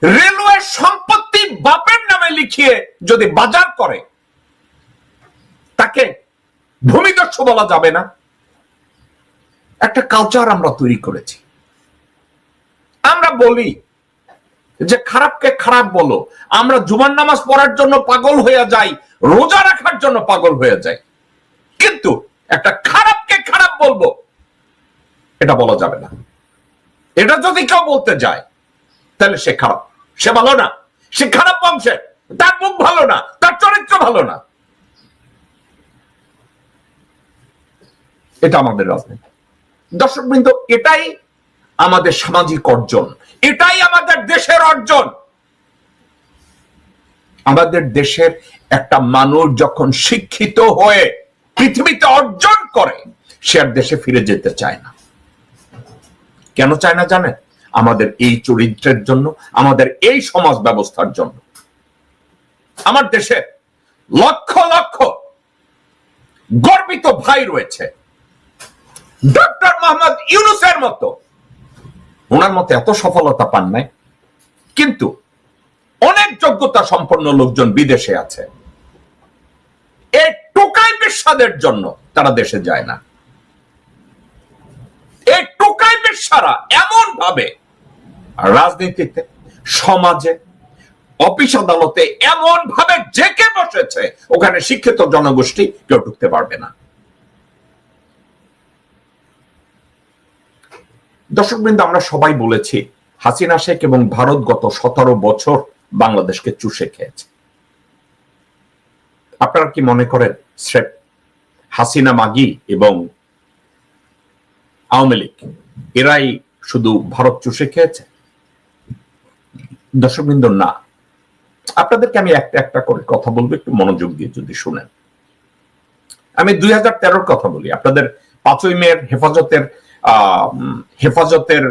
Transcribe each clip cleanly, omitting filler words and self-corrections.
Railway সম্পত্তি বাপের নামে লিখিয়ে যদি বাজার করে তাকে ভূমিদস্যু বলা যাবে না? একটা কালচার আমরা তৈরি করেছি। আমরা বলি যে খারাপকে খারাপ বলো, আমরা জুমার নামাজ পড়ার জন্য পাগল হয়ে যাই, রোজা রাখার জন্য পাগল হয়ে যাই, কিন্তু একটা খারাপকে খারাপ বলবো এটা বলা যাবে না। এটা যদি কেউ বলতে যায় তাহলে সে খারাপ, সে ভালো না, সে খারাপ বংশের, তার মুখ ভালো না, তার চরিত্র ভালো না। এটা আমাদের রাজনীতি। দর্শকবৃন্দ, এটাই আমাদের সামাজিক অর্জন, এটাই আমাদের দেশের অর্জন। আমাদের দেশের একটা মানুষ যখন শিক্ষিত হয়ে পৃথিবীতে অর্জন করে, সে আর দেশে ফিরে যেতে চায় না। কেন চায় না জানেন? আমাদের এই চরিত্রের জন্য, আমাদের এই সমাজ ব্যবস্থার জন্য। আমার দেশে লক্ষ লক্ষ গর্বিত ভাই রয়েছে। ডক্টর মোহাম্মদ ইউনূসের মতো, ওনার মতো এত সফলতা পান নাই, কিন্তু অনেক যোগ্যতা সম্পন্ন লোকজন বিদেশে আছে। এই টোকাই পেশাদের জন্য তারা দেশে যায় না। এই টোকাই পেশারা এমন ভাবে রাজনীতিতে, সমাজে, অফিস আদালতে এমন ভাবে জেকে বসেছে, ওখানে শিক্ষিত জনগোষ্ঠী কেউ ঢুকতে পারবে না। দর্শকবৃন্দ, আমরা সবাই বলেছি হাসিনা শেখ এবং ভারত গত 17 বছর বাংলাদেশকে চুষে খেয়েছে। আপনারা কি মনে করেন স্রেফ হাসিনা মাগি এবং আওয়ামী লীগ এরাই শুধু ভারত চুষে খেয়েছে? দর্শকবৃন্দ, না। আপনাদেরকে আমি একটা একটা করে কথা বলবো, একটু মনোযোগ দিয়ে যদি শুনেন। আমি 2013 কথা বলি। আপনাদের 5ই মের হেফাজতের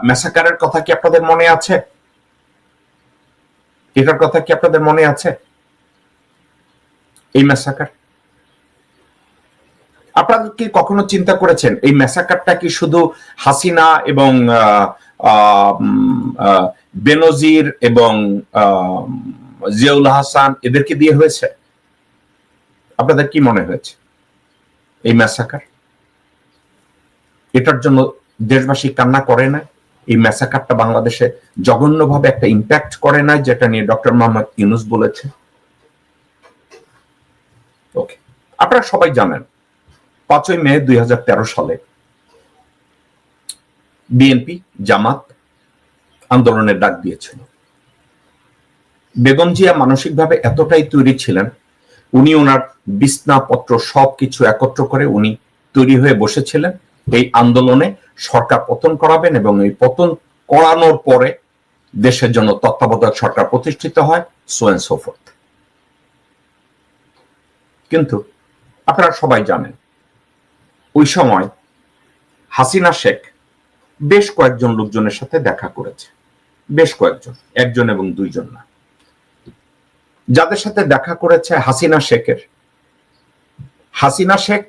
ম্যাসাকারের কথা কি আপনাদের মনে আছে? এটার কথা কি আপনাদের মনে আছে? এই ম্যাসাকার আপনারা কি কখনো চিন্তা করেছেন এই ম্যাসাকারটা কি শুধু হাসিনা এবং বেনজির এবং জিয়াউল হাসান এদেরকে দিয়ে হয়েছে? আপনাদের কি মনে হয়েছে এই ম্যাসাকার? এটার জন্য দেশবাসী কান্না করে না? এই ম্যাসাকারটা বাংলাদেশে জঘন্যভাবে একটা ইম্প্যাক্ট করে না, যেটা নিয়ে ডক্টর মোহাম্মদ ইউনূস বলেছে? ওকে, আপনারা সবাই জানেন 5ই মে 2013 সালে বিএনপি জামাত আন্দোলনের ডাক দিয়েছিল। বেগম জিয়া মানসিকভাবে এতটাই তৈরি ছিলেন, উনি ওনার বিছনাপত্র সবকিছু একত্র করে উনি তৈরি হয়ে বসেছিলেন এই আন্দোলনে সরকার পতন করাবেন, এবং এই পতন করানোর পরে দেশের জন্য তত্ত্বাবধায়ক সরকার প্রতিষ্ঠিত হয়, সো এন্ড সো ফোর্থ। কিন্তু আপনারা সবাই জানেন ওই সময় হাসিনা শেখ বেশ কয়েকজন লোকজনের সাথে দেখা করেছে। বেশ কয়েকজন, একজন এবং দুইজন না। যাদের সাথে দেখা করেছে হাসিনা শেখ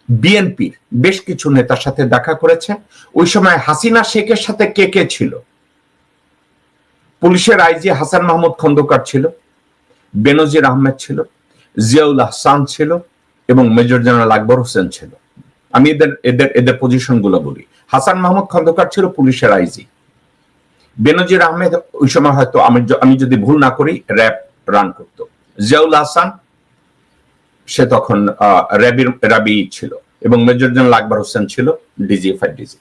বিএনপির বেশ কিছু নেতার সাথে দেখা করেছে। ওই সময় হাসিনা শেখের সাথে কে কে ছিল? পুলিশের আইজি হাসান মাহমুদ খন্দকার ছিল, বেনজির আহমেদ ছিল, জিয়াউল হাসান ছিল এবং মেজর জেনারেল আকবর হোসেন ছিল। আমি এদের পজিশন গুলো বলি। হাসান মাহমুদ খন্দকার ছিল পুলিশের আইজি। বেনজির আহমেদ ওই সময় হয়তো আমি যদি ভুল না করি র্যাব রান করত। জিয়াউল হাসান সে তখন র্যাবি ছিল, এবং মেজর জেনারেল আকবর হোসেন ছিল ডিজিএফআই ডিজি।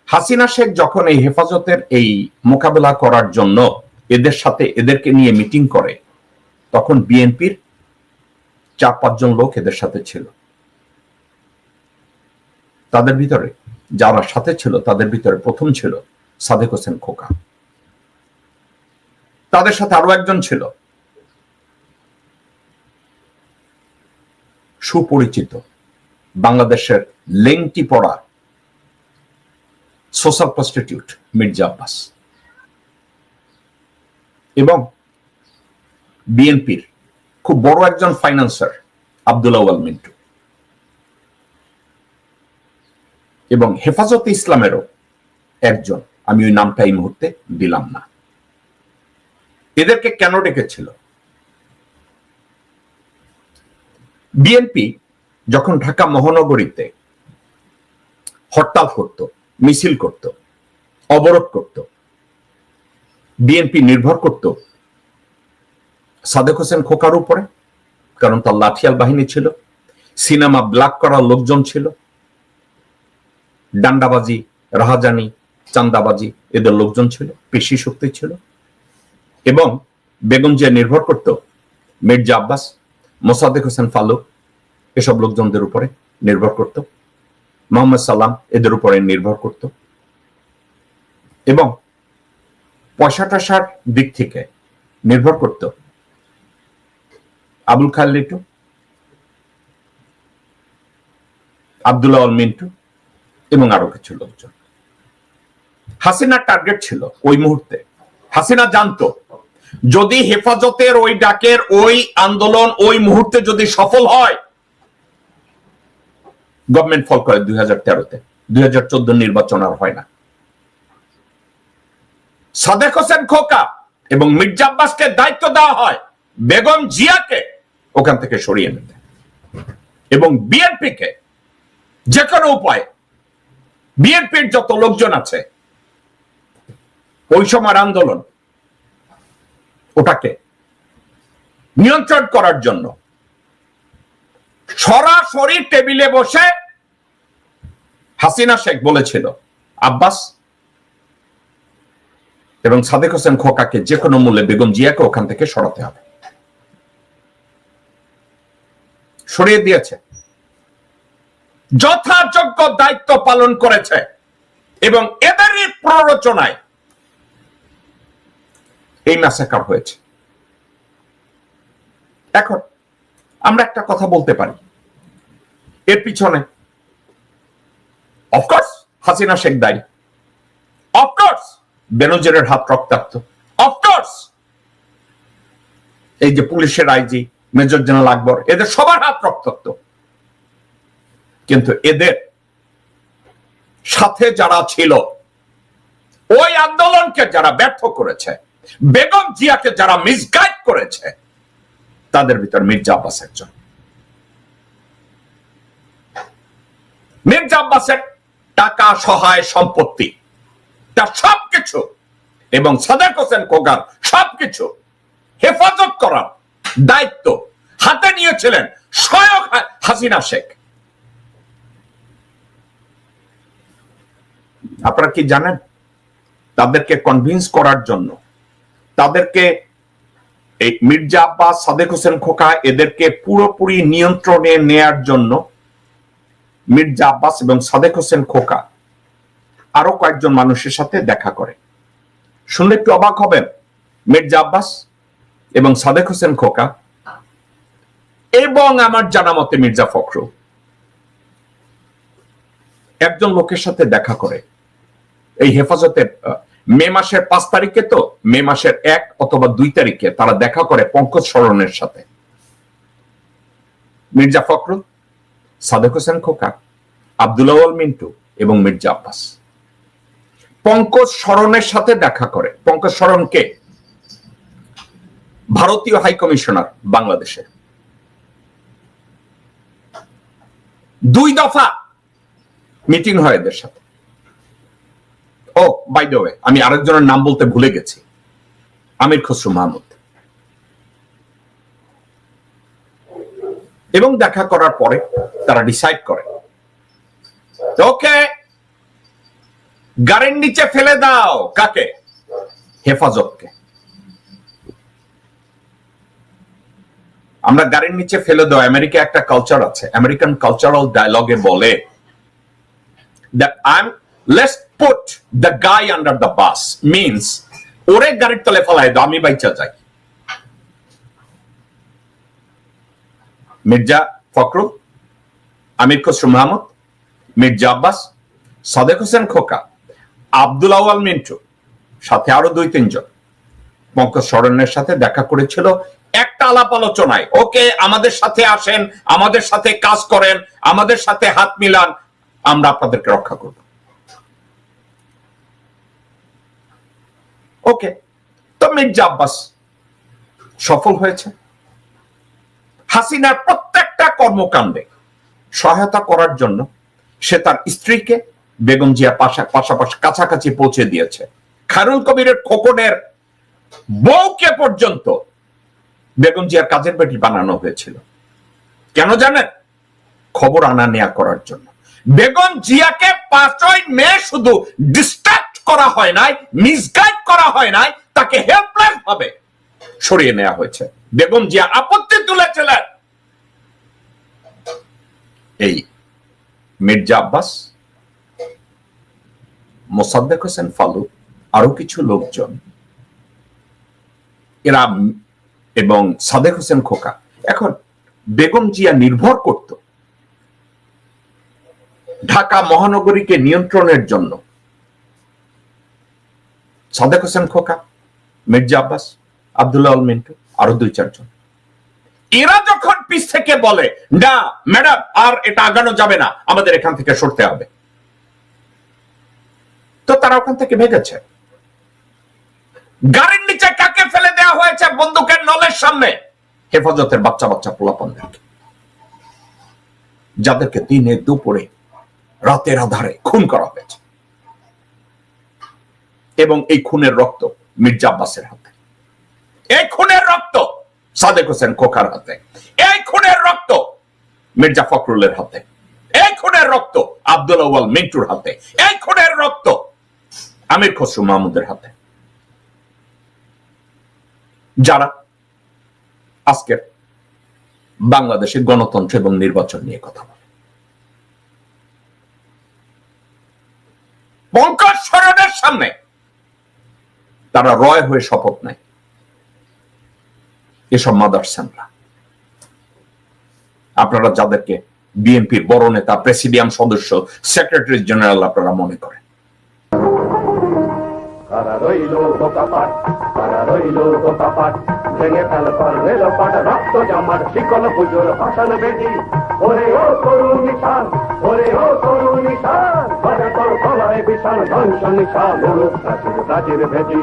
হাসিনা শেখ যখন এই হেফাজতের এই মোকাবেলা করার জন্য এদেরকে নিয়ে মিটিং করে, তখন বিএনপির 4-5 জন লোক এদের সাথে ছিল। তাদের ভিতরে যারা সাথে ছিল, তাদের ভিতরে প্রথম ছিল সাদেক হোসেন খোকা। তাদের সাথে আরো একজন ছিল সুপরিচিত বাংলাদেশের লেংটি পড়া সোশ্যাল প্রস্টিটিউট মির্জা আব্বাস, এবং বিএনপির খুব বড় একজন ফাইন্যান্সার আব্দুল আউয়াল মিন্টু, এবং হেফাজতে ইসলামেরও একজন, আমি ওই নামটা এই মুহূর্তে দিলাম না, এদেরকে কেন ডেকেছিল? বিএনপি যখন ঢাকা মহানগরীতে হরতাল করত, মিছিল করত, অবরোধ করত, বিএনপি নির্ভর করত সাদেক হোসেন খোকার উপরে, কারণ তার লাঠিয়াল বাহিনী ছিল, সিনেমা ব্ল্যাক করার লোকজন ছিল, ডান্ডাবাজি, রাহাজানি, চান্দাবাজি এদের লোকজন ছিল, পেশি শক্তি ছিল। এবং বেগম জিয়া নির্ভর করত মির্জা আব্বাস, মোসাদ্দেক হোসেন ফালুক এসব লোকজনদের উপরে নির্ভর করত, মোহাম্মদ সালাম এদের উপরে নির্ভর করত। এবং পয়সা টয়সার দিক থেকে নির্ভর করত আবুল খায়ের লিটু, আব্দুল্লাহ আল মিন্টু এবং আরো কিছু লোকজন। হাসিনার টার্গেট ছিল ওই মুহূর্তে, হাসিনা জানতো যদি হেফাজতের ওই ডাকের ওই আন্দোলন ওই মুহূর্তে যদি সফল হয়, গভর্নমেন্ট ফল করে 2013-তে, 2014 নির্বাচন আর হয় না। সাদেক হোসেন খোকা এবং মির্জা আব্বাসকে দায়িত্ব দেওয়া হয় বেগম জিয়াকে ওখান থেকে সরিয়ে নিতে এবং বিএনপিকে যে কোনো উপায়ে, বিএনপির যত লোকজন আছে ওই সময়ের আন্দোলন ওটাকে নিয়ন্ত্রণ করার জন্য সরাসরি টেবিলে বসে হাসিনা শেখ বলেছিল আব্বাস এবং সাদেক হোসেন খোকাকে যে কোনো মূল্যে বেগম জিয়াকে ওখান থেকে সরাতে হবে। সরিয়ে দিয়েছে, যথাযোগ্য দায়িত্ব পালন করেছে এবং এদেরই প্ররোচনায় এই ম্যাসাকার হয়েছে। এখন আমরা একটা কথা বলতে পারি, এর পিছনে অফকোর্স হাসিনা শেখ দায়ী, অফকোর্স বেনজিরের হাত রক্তাক্ত, অফকোর্স এই যে পুলিশের আইজি মেজর জেনারেল আকবর এদের সবার হাত রক্তাক্ত। কিন্তু এদের সাথে যারা ছিল, ওই আন্দোলনকে যারা ব্যর্থ করেছে, বেগম জিয়াকে যারা মিসগাইড করেছে, তাদের ভিতর মির্জা আব্বাস একজন। মির্জা আব্বাসের টাকা, সহায় সম্পত্তি, তার সবকিছু এবং সাদেক হোসেন খোকার সবকিছু হেফাজত করার দায়িত্ব হাতে নিয়েছিলেন স্বয়ং হাসিনা শেখ। আপনারা কি জানেন, তাদেরকে কনভিন্স করার জন্য, তাদেরকে এই মির্জা আব্বাস, সাদেক হোসেন খোকা এদেরকে পুরোপুরি নিয়ন্ত্রণে নেয়ার জন্য মির্জা আব্বাস এবং সাদেক হোসেন খোকা আরো কয়েকজন মানুষের সাথে দেখা করে। শুনলে একটু অবাক হবেন, মির্জা আব্বাস এবং সাদেক হোসেন খোকা এবং আমার জানা মতে মির্জা ফখরুল একজন লোকের সাথে দেখা করে এই হেফাজতের মে মাসের 5 তারিখে, তো মে মাসের 1 অথবা 2 তারিখে তারা দেখা করে পঙ্কজ শরণের সাথে। মির্জা ফখরুল, সাদেক হোসেন খোকা, আব্দুল্লাহ আল মিন্টু এবং মির্জা আব্বাস পঙ্কজ শরণের সাথে দেখা করে। পঙ্কজ শরণকে ভারতীয় হাই কমিশনার বাংলাদেশে, 2 দফা মিটিং হয় এদের সাথে। ও বাই দ্য ওয়ে, আমি আরেকজনের নাম বলতে ভুলে গেছি, আমির খসরু মাহমুদ। এবং দেখা করার পরে তারা ডিসাইড করে ওকে গাড়ির নিচে ফেলে দাও। কাকে? হেফাজতকে। আমরা গাড়ির নিচে ফেলে দাও, আমেরিকা একটা কালচার আছে, আমেরিকান কালচারাল ডায়লগে বলে that let's put the guy under the bus, means ওরে গাড়ির তলে ফেলাই দাও, আমি বাইচা যাই। মির্জা ফখরুল, আমির খসরু মাহমুদ, মির্জা আব্বাস, সাদেক হোসেন খোকা, আব্দুল্লাহ আল মিন্টু, সাথে আরো 2-3 জন পঙ্কজ শরণের সাথে দেখা করেছিল একটা আলাপ আলোচনায়। ওকে, আমাদের সাথে আসেন, আমাদের সাথে কাজ করেন, আমাদের সাথে হাত মিলান, আমরা আপনাদেরকে রক্ষা করব। ওকে, তো মির্জা আব্বাস সফল হয়েছে। হাসিনার প্রত্যেকটা কর্মকাণ্ডে সহায়তা করার জন্য সে তার স্ত্রীকে বেগম জিয়া পাশাপাশি কাছাকাছি পৌঁছে দিয়েছে। খায়রুল কবিরের খোকনের বউকে পর্যন্ত বেগম জিয়ার কাজের বেটি বানানো হয়েছিল। কেন জানেন? খবর আনা নেয়া করার জন্য। বেগম জিয়াকে 5ই মে শুধু ডিস্ট্রাক্ট করা হয় নাই, মিসগাইড করা হয় নাই, তাকে হেল্পলেস ভাবে সরিয়ে নেওয়া হয়েছে। বেগম জিয়া আপত্তি তুলেছিলেন। এই মির্জা আব্বাস, মোসাদ্দেক হোসেন ফালু, আরো কিছু লোকজন এরা এবং সাদেক হোসেন খোকা, এখন বেগম জিয়া নির্ভর করত ঢাকা মহানগরীকে নিয়ন্ত্রণের জন্য সাদেক হোসেন খোকা, মির্জা আব্বাস, আব্দুল্লাহ আল মিন্টু, আরো 2-4 জন। এরা যখন পিছ থেকে বলে না ম্যাডাম আর এটা আগানো যাবে না, আমাদের এখান থেকে সরতে হবে, তো তারা ওখান থেকে ভেগেছে। গাড়ির নিচে কাকে ফেলে দেওয়া হয়েছে? বন্দুকের নলের সামনে হেফাজতের বাচ্চা বাচ্চা পোলাপানদেরকে, যাদেরকে দিনে দুপুরে রাতের আধারে খুন করা হয়েছে। এবং এই খুনের রক্ত মির্জা আব্বাসের হাতে, এই খুনের রক্ত সাদেক হোসেন খোকার হাতে, এই খুনের রক্ত মির্জা ফখরুলের হাতে, এই খুনের রক্ত আব্দুল আউয়াল মিন্টুর হাতে, এই খুনের রক্ত আমির খসরু মাহমুদের হাতে, যারা আজকের বাংলাদেশের গণতন্ত্র এবং নির্বাচন নিয়ে কথা বলে। পঙ্কজ সরণের সামনে তারা রয় হয়ে শপথ নেয়। এসব মাদারসানরা, আপনারা যাদেরকে বিএনপির বড় নেতা, প্রেসিডিয়াম সদস্য, সেক্রেটারি জেনারেল আপনারা মনে করেন, ভেঙে ফেল কর রেল পাট রক্ত জামার শিকল পুজোর ভাষণ বেদি। ওরে ও করুণ নিশান, ওরে ও করুণ নিশান, তোর গলায় বিশাল ধ্বংস নিশান, প্রাচীর প্রাচীর ভেদি।